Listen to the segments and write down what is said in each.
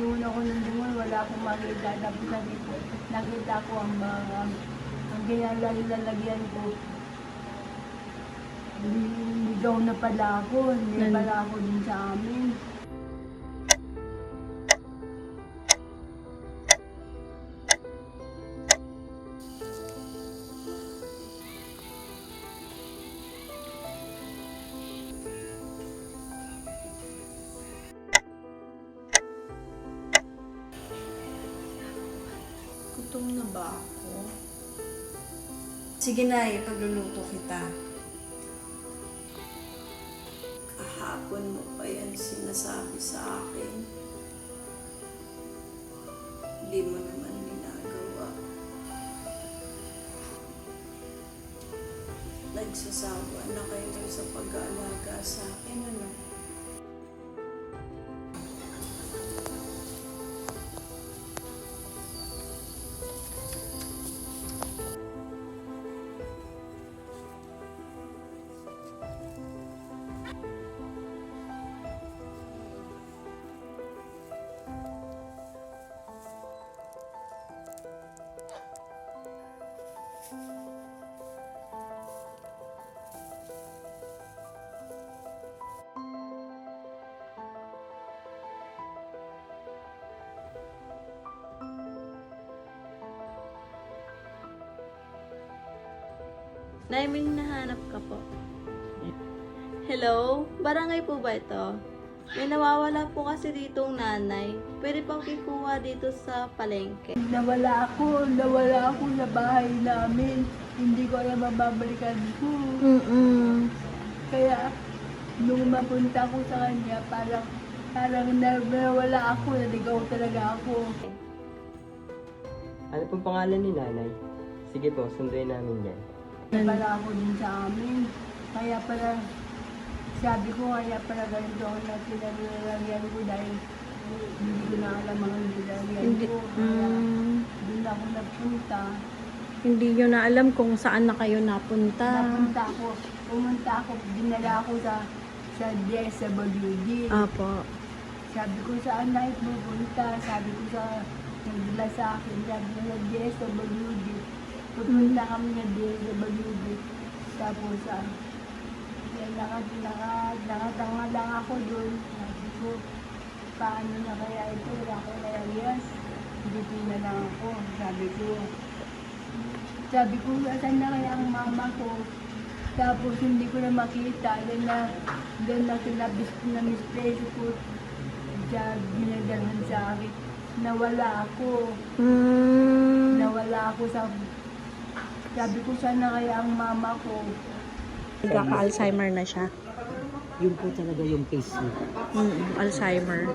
Lingon ako ng lingon, wala akong makita. Tapos nakita ko ang lalagyan ko. Ligaw na pala ako, hindi pala ako din sa amin. Gutom na ba ako? Sige na, ipagluluto kita. Kahapon mo pa yan sinasabi sa akin. Hindi mo naman ginagawa. Nagsasawa na kayo sa pag-aalaga sa akin, ano? Nay, may hinahanap ka po. Hello? Barangay po ba ito? May nawawala po kasi ditong nanay. Pwede pang kikuha dito sa palengke. Nawala ako sa bahay namin. Hindi ko alam mababalikan ko. Kaya, nung mapunta ko sa kanya, parang nawala ako, naligaw talaga ako. Ano pong pangalan ni nanay? Sige po, sunduin namin yan. Wala ako din sa amin. Kaya pala, sabi ko kaya pala ganito ako na pinaglalagyan ko dahil hindi ko na alam ang nilalagyan ko. Kaya doon ako nagpunta. Hindi nyo na alam kung saan na kayo napunta. Pumunta ako, dinala ako sa DSWD. Apo. Sabi ko saan na pupunta, sabi ko sa nagdala sa akin, sabi ko sa DSWD. Pupunta kami ng DSWD. Tapos nakatanga lang ako doon. Sabi ko, paano na kaya ito? Wala ko nalayas. Dito na lang ako. Sabi ko, saan na kaya ang mama ko? Tapos hindi ko na makita. Then na misplace ko. Diyan, binadalhan sa akin. Nawala ako. Nawala ako sa... Sabi ko, saan na kaya ang mama ko? Nagka-Alzheimer na siya. Yun po talaga yung case niya. Alzheimer.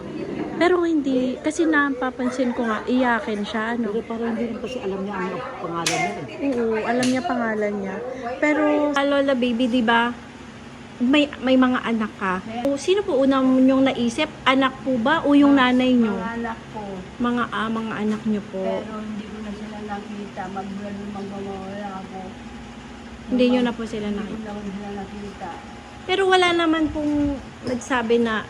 Pero hindi, kasi napapansin ko nga, iyakin siya, ano? Pero parang hindi rin kasi alam niya ang pangalan niya. Oo, alam niya pangalan niya. Pero, Lola Baby, di ba? May mga anak ka. Sino po una yung naisip? Anak po ba o yung nanay niyo? Mga anak ko. Mga anak niyo po. Pero hindi ko na sila nakita. Magmamawala ako. Hindi niyo na po sila Hindi nakita. ko na sila nakita. Pero wala naman pong nagsabi na,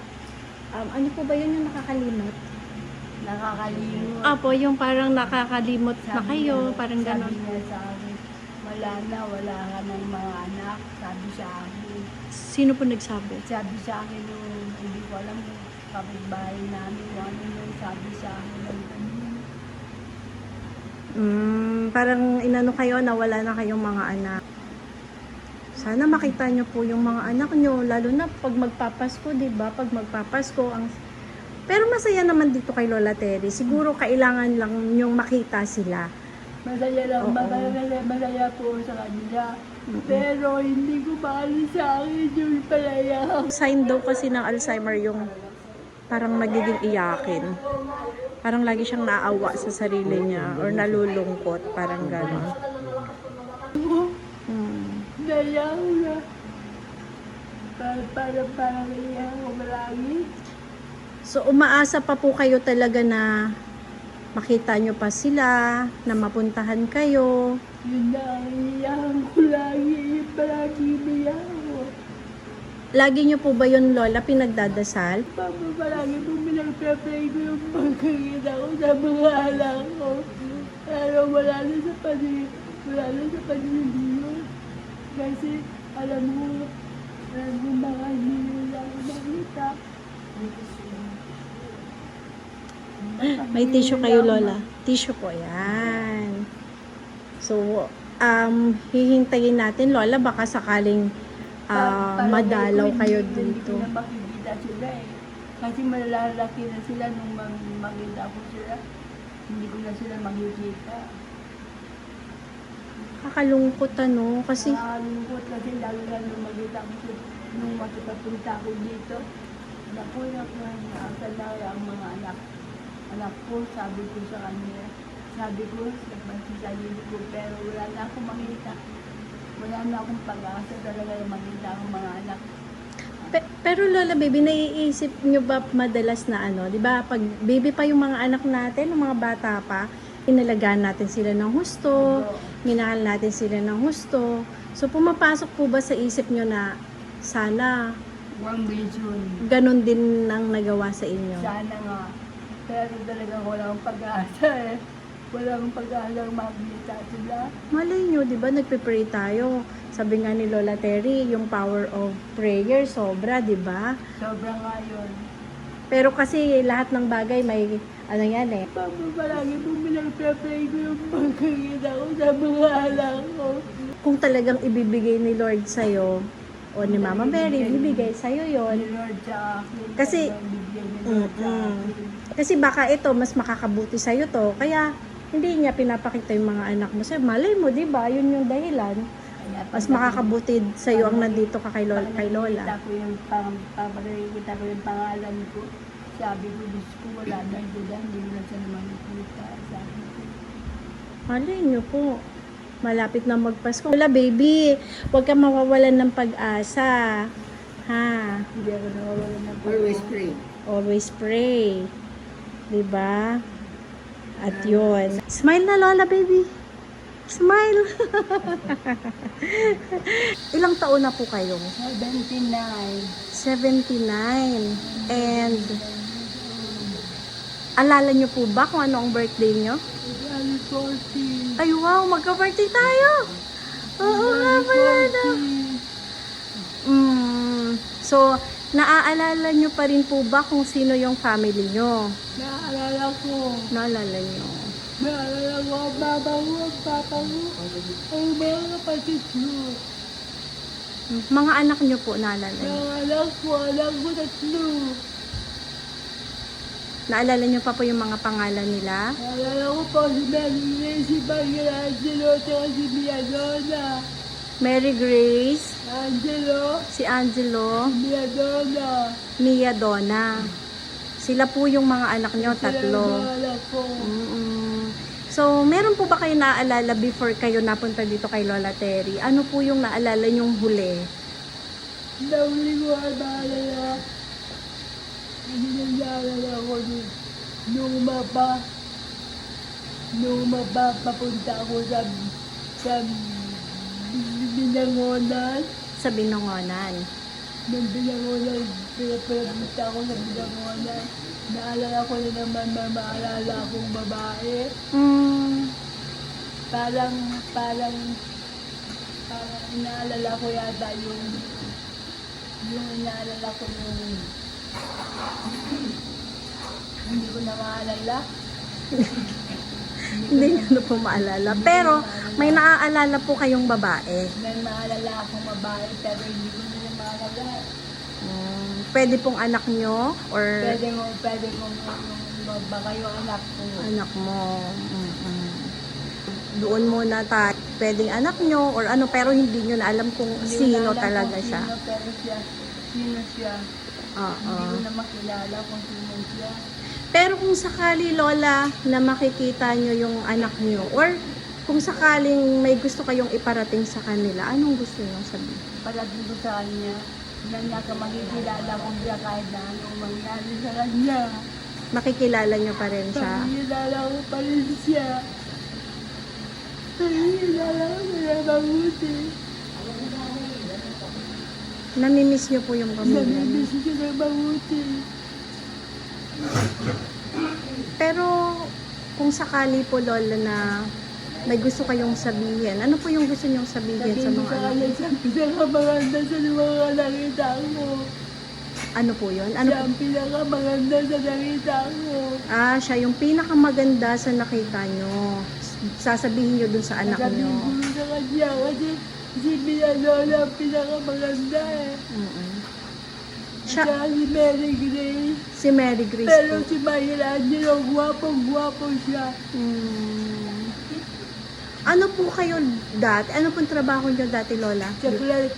ano po ba yun yung nakakalimot? Nakakalimot. Apo, yung parang nakakalimot na kayo, parang gano'n. Sabi niya sa akin, wala ka ng mga anak. Sabi sa akin. Sino po nagsabi? Sabi sa akin yung, hindi ko alam kung kapitbahay namin, kung ano yung sabi sa akin. Parang inano kayo na wala na kayong mga anak. Sana makita nyo po yung mga anak nyo, lalo na pag magpapasko, di ba? Pag magpapasko, pero masaya naman dito kay Lola Terry. Siguro kailangan lang yung makita sila. Masaya lang, masaya po sa kanila. Pero hindi ko maalis sa akin yung palaya. Sign daw kasi ng Alzheimer yung parang magiging iyakin. Parang lagi siyang naawa sa sarili niya or nalulungkot, parang gano'n. Naiyak na. Parang naiyak ako malagi. So umaasa pa po kayo talaga na makita nyo pa sila, na mapuntahan kayo. Yun na, iiyakan ko lagi. Palagi iiyak ako. Lagi niyo po ba yun, Lola, pinagdadasal? Mama, palagi po pinagpe-pray ko yung pagkakita ko sa mga anak ko. Pero wala na sa paningin Diyos. Kasi alam mo baka hindi nila ako makita. May tissue kayo, Lola. Tissue po, yan. So, hihintayin natin, Lola, baka sakaling madalaw kayo Hindi dito. ko na makikita sila eh. Kasi malalaki na sila nung makita ko sila. Hindi ko na sila makikita. Kakalungkot, ano, kasi Nakakalungkot kasi lalo nung makita ko sila nung matupapunta ko dito. Naku, naasan na ang mga anak ko, sabi ko sa kanya. Sabi ko, sa sarili ko, pero wala na akong makita. Wala na akong pag-asa talaga na makita ang mga anak. Pero Lola baby, naiisip nyo ba madalas na ano, 'di ba? Pag baby pa yung mga anak natin, yung mga bata pa, inalagaan natin sila ng husto, minahal natin sila ng husto. So pumapasok po ba sa isip nyo na sana One vision. ganun din ang nagawa sa inyo? Sana nga. Pero talagang wala akong pag-asa eh. Wala akong pag-asa makikita sila. Malay nyo, 'di ba? Nagpe-pray tayo. Sabi nga ni Lola Terry, yung power of prayer sobra, 'di ba? Sobrang nga yun. Pero kasi lahat ng bagay may ano yan eh. Mama, palagi po pinagpe-pray ko yung pagkakita ko sa mga anak ko. Kung talagang ibibigay ni Lord sa'yo, o ni Mama Mary, ibibigay sa'yo yon. Ni Lord sa akin. Kasi- talagang bigyan ni Lord sa akin. Kasi baka ito, mas makakabuti sa'yo to. Kaya, hindi niya pinapakita yung mga anak mo sa'yo. Malay mo, di ba? Yun yung dahilan. Kaya Mas pag- makakabuti sa'yo ang nandito ka kay Lola. Pag nakikita ko yung pangalan ko, sabi ko, Diyos ko, wala na sila, hindi mo na siya naman nakita. Sabi ko, Malay niyo po. Malapit na magpasko. Lola, baby, huwag ka mawawalan ng pag-asa. Ha? hindi ako nawawalan ng Always pray. Always pray. Diba? At yun. Smile na, Lola, baby. Smile. Ilang taon na po kayo? 79. 79. And, alala nyo po ba kung ano ang birthday nyo? Ano 40. Ay, wow, magka-birthday tayo. Oo nga pala. No? So, naaalala nyo pa rin po ba kung sino yung family nyo? Naalala ko. Naalala nyo? Naalala ko ang mama ko, ang papa ko, ang mga kapatid ko. Mga anak nyo po, naalala nyo? Anak ko tatlo. Naalala nyo pa po yung mga pangalan nila? Naalala ko po si Mary, si Michelangelo, at si Miadona. Mary Grace, Angelo, si Angelo, Miadona. Mia Donna. Sila po yung mga anak nyo, tatlo. Sila ang mga anak ko. So, meron po ba kayo naaalala before kayo napunta dito kay Lola Terry? Ano po yung naalala nyong huli? Nauli ko ang naalala. Hindi naalala ko nung papunta ako sa Binangonan. Sa Binangonan. Nung Binangonan, pinapunta ako sa Binangonan. Naalala ko na naman maalala akong babae. Parang inaalala ko yata yung inaalala ko yung hindi ko na maalala. Hindi nyo na po maalala. Pero, may naaalala po kayong babae. May maalala akong babae pero hindi ko na maalala. Pwede pong anak nyo? Or Pwede kong baka yung anak ko. anak mo? Doon muna pwedeng anak nyo or ano, pero hindi nyo na alam kung Hindi ko sino na alam talaga kung siya. Sino, pero sino siya. Oo. Hindi ko na makilala kung sino siya. Pero kung sakali, Lola, na makikita nyo yung anak nyo, or kung sakaling may gusto kayong iparating sa kanila, anong gusto nyo sabihin? Parating ko sa kanya, na niya ka makikilala kung siya kahit na anong mangyari sa kanya. Makikilala nyo pa rin siya. Makikilala ko pa rin siya. Makikilala ko siya mabuti. Namimiss niyo po yung pamilya niyo. Namimiss ko na mabuti. Pero kung sakali po, Lola, na may gusto kayong sabihin, ano po yung gusto niyong sabihin sa Sabihin mga ko sa anak? kanya, siya ang pinakamaganda sa mga nakita ko. Ano po yun? Ano Siya po? ang pinakamaganda sa nakita ko. Ah, siya yung pinakamaganda sa nakita nyo. Sasabihin nyo dun sa anak Sabihin nyo. ko sa kanya kasi si Mia Lola ang pinakamaganda eh. Mm-mm. Siya Siya, si Mary Grace. si Mary Grace Pero po. si Michelangelo, gwapong-gwapo siya. Mm. Ano po kayo dati? Ano pong trabaho nyo dati, Lola? Sa clerk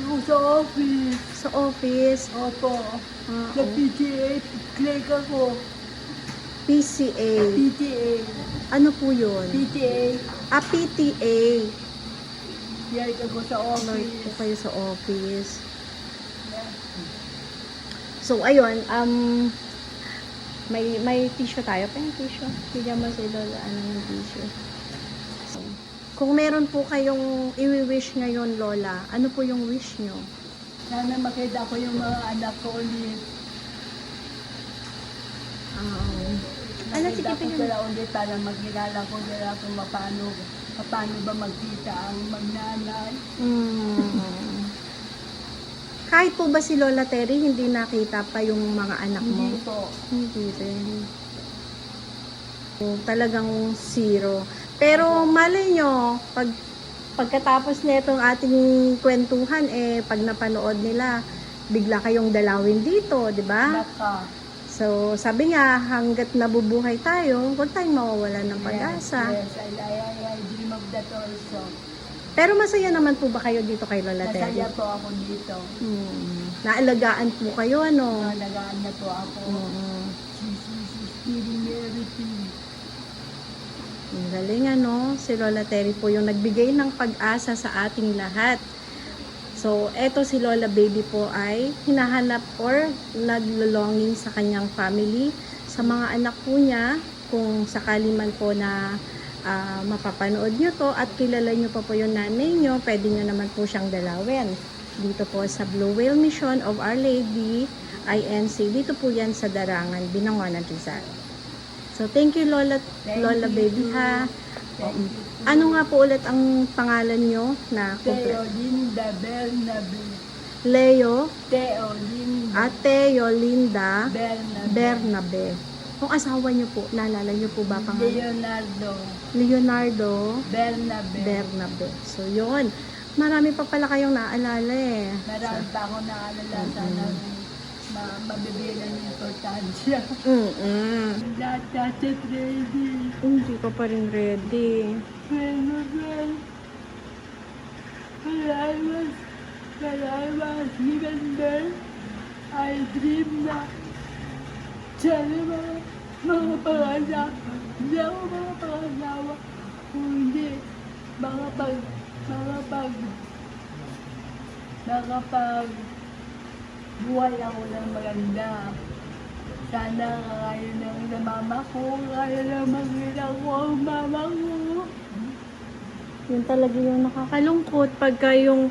ko sa office. Sa office? Opo. Ah, Sa PTA, clerk ako. PCA. PTA. Ano po yun? PTA. Ah, PTA. Clerk ako sa Clerk po office. kayo sa office. So, ayun, may tissue tayo. Pwede tissue. Bigyan mo si Lola ng tissue. So, kung meron po kayong i-wish ngayon, Lola, ano po yung wish nyo? Sana makita ko yung mga anak ko ulit. Ano, Makita sige, ko tingnan. sila ulit para magkilala ko sila kung paano ba magkita ang magnanay. Kahit po ba si Lola Terry, hindi nakita pa yung mga anak mo? Hindi po. Hindi rin. Talagang zero. Pero malay nyo, pagkatapos nitong ating kwentuhan, pag napanood nila, bigla kayong dalawin dito, di ba? Baka. So, sabi nga, hanggat nabubuhay tayo, huwag tayong mawawalan ng pag-asa. Yes, I dream of that also. Pero masaya naman po ba kayo dito kay Lola Terry? Masaya po ako dito. Naalagaan po kayo, ano? Nalagaan na po ako. She's giving me everything. Ang galing, ano? Si Lola Terry po yung nagbigay ng pag-asa sa ating lahat. So, eto si Lola Baby po ay hinahanap or naglolonging sa kanyang family, sa mga anak po niya, kung sakali man po na mapapanood nyo to at kilala nyo pa po yung nanay nyo, pwede nyo naman po siyang dalawin. Dito po sa Blue Whale Mission of Our Lady, INC. Dito po yan sa Darangan, Binangonan, Rizal. So, thank you, Lola Baby, ha? Ano nga po ulit ang pangalan nyo na Teolinda Bernabe. Leo Teolinda Ateo Linda Bernabe. Bernabe. Kung asawa nyo po, naalala nyo po ba pangalan? Leonardo Bernabe. Bernabe. So, yun. Marami pa pala kayong naalala eh. Marami pa ako naalala. Sana mabibigyan ng importansya. Lahat ready. Hindi ko pa rin ready. Well, when I was given birth, I dreamed na sana mga panganak. Hindi ako mga pangasawa. Kung hindi, buhay ako ng maganda. Sana kaya ng mama ko, kaya na makita ko ang mama ko. Yun talaga yung nakakalungkot pagka yung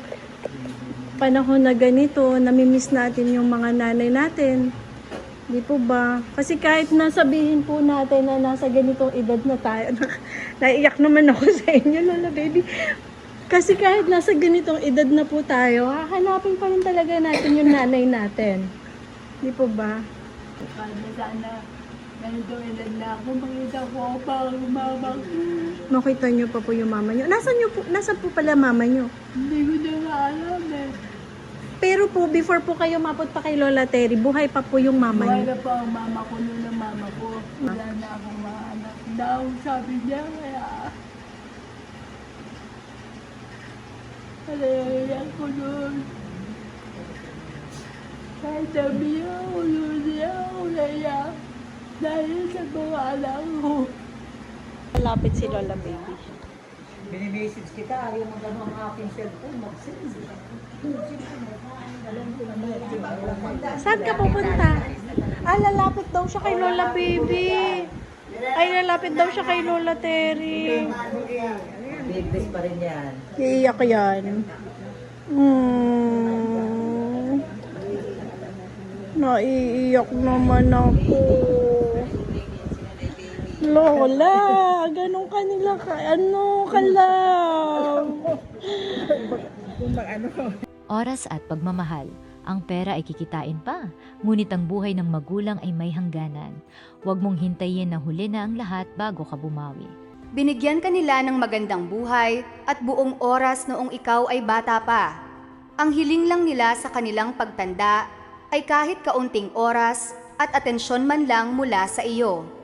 panahon na ganito, namimiss natin yung mga nanay natin. Di po ba? Kasi kahit nasabihin po natin na nasa ganitong edad na tayo, naiyak naman ako sa inyo, Lola Baby. Kasi kahit nasa ganitong edad na po tayo, hahanapin pa rin talaga natin yung nanay natin. Di po ba? Kaya sana ganitong edad na ako, makita ko pa ang mama ko. Makita niyo pa po yung mama niyo. Nasaan po pala mama niyo? Hindi ko na nga alam eh. Pero po, before po kayo mapot pa kay Lola Terry, buhay pa po yung mama Buhay niyo. na pa ang mama ko noon ang mama ko. Wala na akong mga anak daw, sabi niya. Kaya ko noon. Kahit sabi niya, ako naiyak. Dahil sa mga anak ko. Malapit si Lola Baby. Bini-message kita, ayaw mo gano'n ang aking cellphone, mag-send. Saan ka pupunta? Lalapit daw siya kay Lola Baby. Ay, lalapit daw siya kay Lola Terry. Big best pa rin yan. Iiyak yan. Naiiyak naman ako. Lola, ganun kanila ka, ka lang. Oras at pagmamahal. Ang pera ay kikitain pa, ngunit ang buhay ng magulang ay may hangganan. Huwag mong hintayin na huli na ang lahat bago ka bumawi. Binigyan ka nila ng magandang buhay at buong oras noong ikaw ay bata pa. Ang hiling lang nila sa kanilang pagtanda ay kahit kaunting oras at atensyon man lang mula sa iyo.